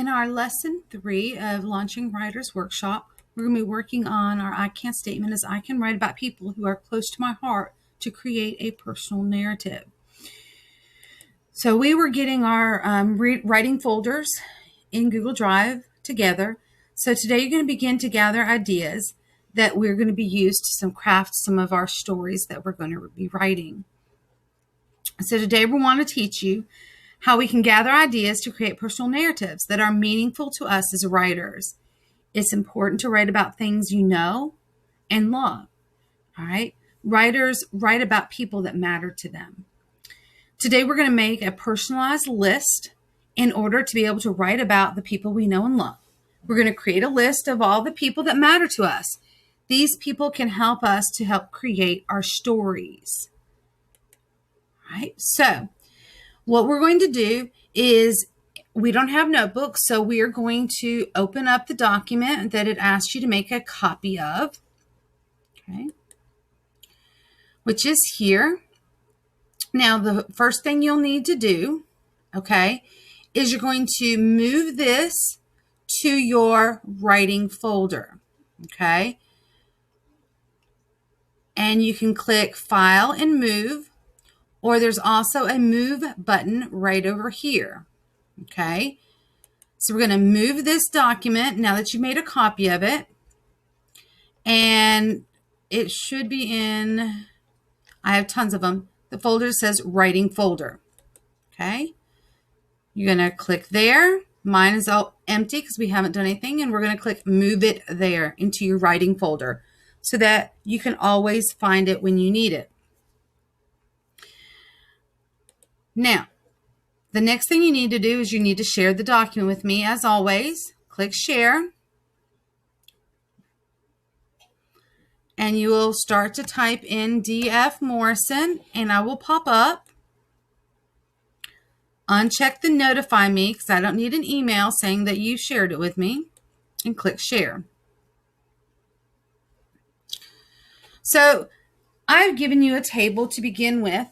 In our lesson 3 of Launching Writers Workshop, we're going to be working on our I Can statement as I can write about people who are close to my heart to create a personal narrative. So we were getting our writing folders in Google Drive together. So today you're going to begin to gather ideas that we're going to be used to craft some of our stories that we're going to be writing. So today we want to teach you how we can gather ideas to create personal narratives that are meaningful to us as writers. It's important to write about things you know and love. All right. Writers write about people that matter to them. Today we're going to make a personalized list in order to be able to write about the people we know and love. We're going to create a list of all the people that matter to us. These people can help us to help create our stories. All right. So what we're going to do is we don't have notebooks, so we are going to open up the document that it asks you to make a copy of, okay, which is here. Now, the first thing you'll need to do, okay, is you're going to move this to your writing folder, okay? And you can click File and Move, or there's also a Move button right over here, okay? So we're going to move this document now that you made a copy of it, and it should be in, I have tons of them. The folder says Writing Folder, okay? You're going to click there. Mine is all empty because we haven't done anything, and we're going to click Move it there into your writing folder so that you can always find it when you need it. Now, the next thing you need to do is you need to share the document with me. As always, click Share. And you will start to type in D.F. Morrison, and I will pop up. Uncheck the Notify Me because I don't need an email saying that you shared it with me, and click Share. So I've given you a table to begin with.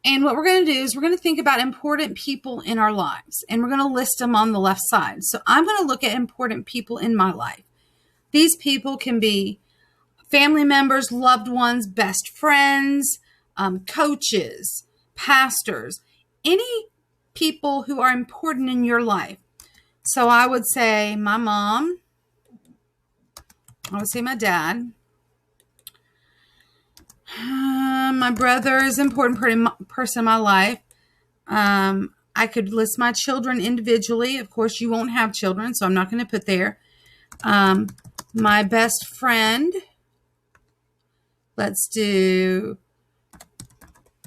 And what we're going to do is we're going to think about important people in our lives, and we're going to list them on the left side. So I'm going to look at important people in my life. These people can be family members, loved ones, best friends, coaches, pastors, any people who are important in your life. So I would say my mom. I would say my dad. My brother is an important person in my life. I could list my children individually. Of course, you won't have children, so I'm not going to put there. My best friend. Let's do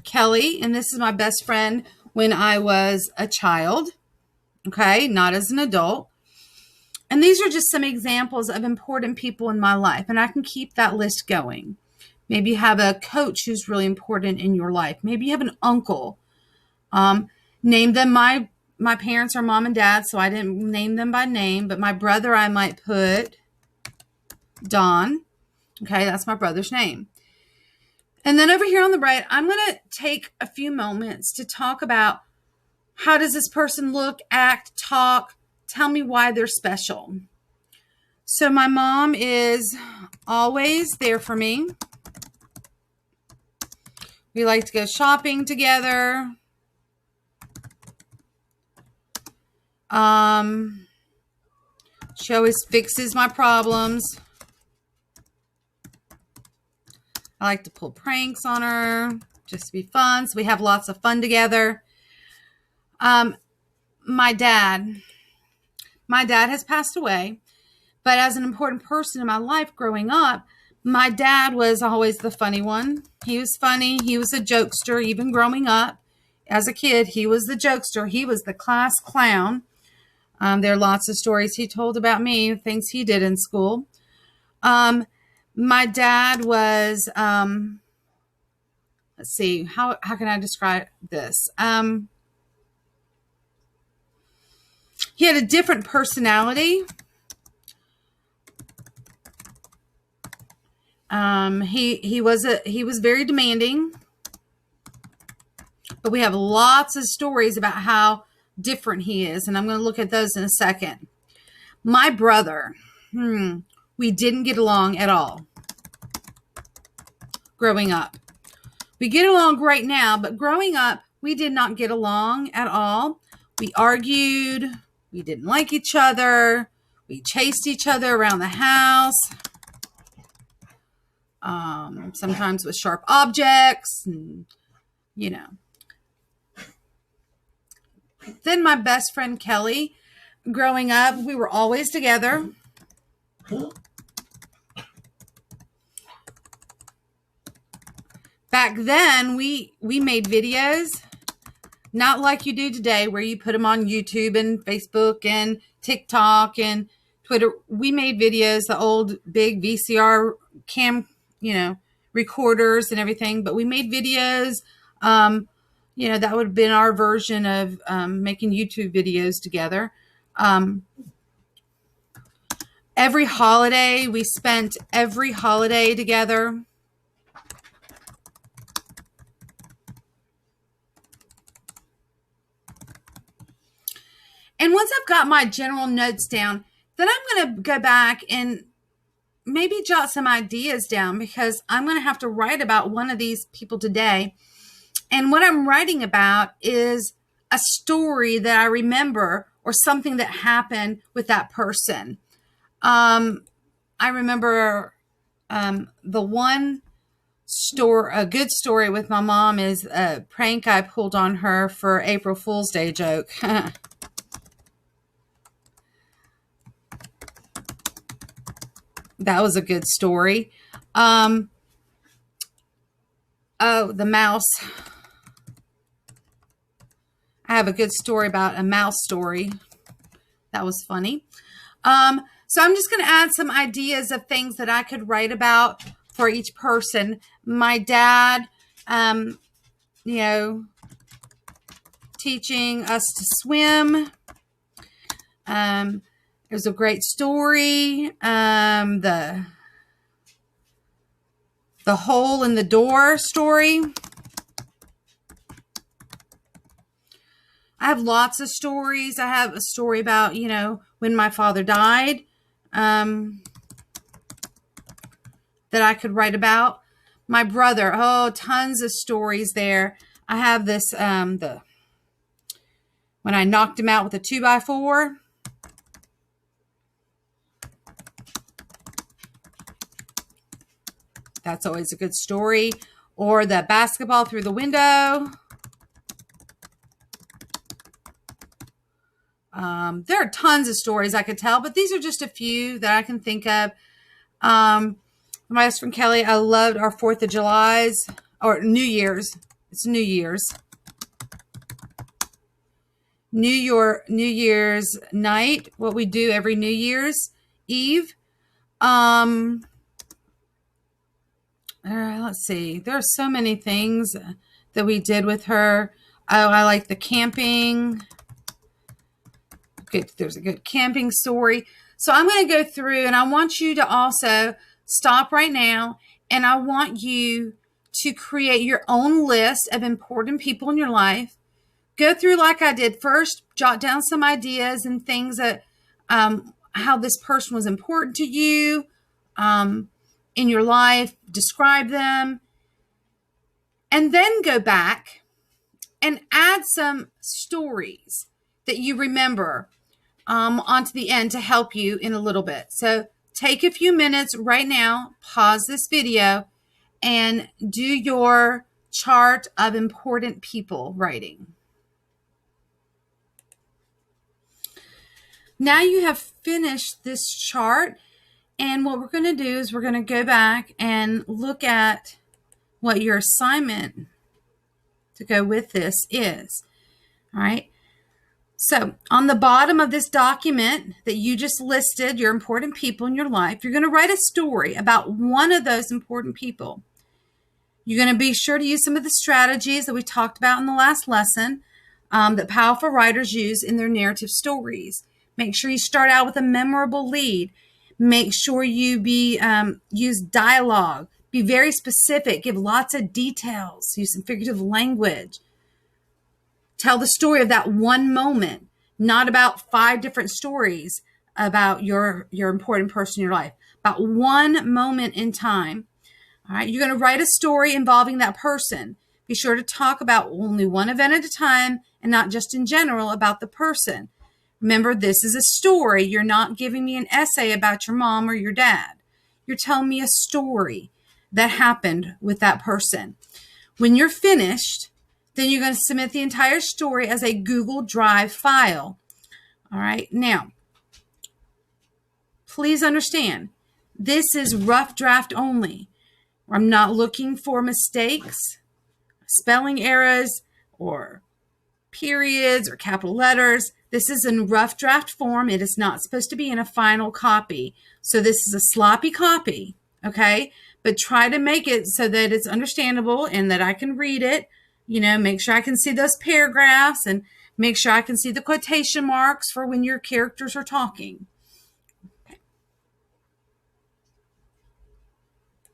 Kelly. And this is my best friend when I was a child. Okay, not as an adult. And these are just some examples of important people in my life. And I can keep that list going. Maybe you have a coach who's really important in your life. Maybe you have an uncle. Name them. My parents are mom and dad, so I didn't name them by name. But my brother, I might put Don. Okay, that's my brother's name. And then over here on the right, I'm going to take a few moments to talk about how does this person look, act, talk. Tell me why they're special. So my mom is always there for me. We like to go shopping together. She always fixes my problems. I like to pull pranks on her just to be fun. So we have lots of fun together. My dad has passed away, but as an important person in my life growing up, my dad was always the funny one. He was funny. He was a jokester, even growing up. As a kid, he was the jokester. He was the class clown. There are lots of stories he told about me, things he did in school. My dad was, let's see, how can I describe this? He had a different personality. He was very demanding, but we have lots of stories about how different he is, and I'm going to look at those in a second. My brother, we didn't get along at all growing up. We get along great now, but growing up, we did not get along at all. We argued. We didn't like each other. We chased each other around the house. Sometimes with sharp objects, and, you know. Then my best friend Kelly, growing up, we were always together. Back then, we made videos, not like you do today, where you put them on YouTube and Facebook and TikTok and Twitter. We made videos, the old big VCR cam, recorders and everything. But we made videos. That would have been our version of making YouTube videos together. Every holiday, we spent every holiday together. And once I've got my general notes down, then I'm going to go back and maybe jot some ideas down, because I'm going to have to write about one of these people today. And what I'm writing about is a story that I remember, or something that happened with that person. I remember the one story, a good story with my mom, is a prank I pulled on her for April Fool's Day joke. That was a good story. Oh, the mouse. I have a good story about a mouse story. That was funny. So I'm just going to add some ideas of things that I could write about for each person. My dad, teaching us to swim. It was a great story. The hole in the door story. I have lots of stories. I have a story about, when my father died, that I could write about. My brother, tons of stories there. I have this, when I knocked him out with a 2x4. That's always a good story. Or the basketball through the window. There are tons of stories I could tell, but these are just a few that I can think of. My best friend Kelly, I loved our 4th of July's, or New Year's. It's New Year's. New Year's night, what we do every New Year's Eve. Let's see. There are so many things that we did with her. Oh, I like the camping. Good. There's a good camping story. So I'm going to go through, and I want you to also stop right now, and I want you to create your own list of important people in your life. Go through like I did first, jot down some ideas and things that how this person was important to you in your life, describe them, and then go back and add some stories that you remember onto the end to help you in a little bit. So take a few minutes right now, pause this video, and do your chart of important people writing. Now you have finished this chart, and what we're going to do is we're going to go back and look at what your assignment to go with this is. All right. So on the bottom of this document that you just listed, your important people in your life, you're going to write a story about one of those important people. You're going to be sure to use some of the strategies that we talked about in the last lesson that powerful writers use in their narrative stories. Make sure you start out with a memorable lead. Make sure you use dialogue. Be very specific. Give lots of details. Use some figurative language. Tell the story of that one moment, not about 5 different stories about your important person in your life, about one moment in time. All right, you're going to write a story involving that person. Be sure to talk about only one event at a time and not just in general about the person. Remember, this is a story. You're not giving me an essay about your mom or your dad. You're telling me a story that happened with that person. When you're finished, then you're going to submit the entire story as a Google Drive file. All right, now, please understand, this is rough draft only. I'm not looking for mistakes, spelling errors, or periods or capital letters. This is in rough draft form. It is not supposed to be in a final copy. So this is a sloppy copy, okay? But try to make it so that it's understandable and that I can read it. You know, make sure I can see those paragraphs and make sure I can see the quotation marks for when your characters are talking.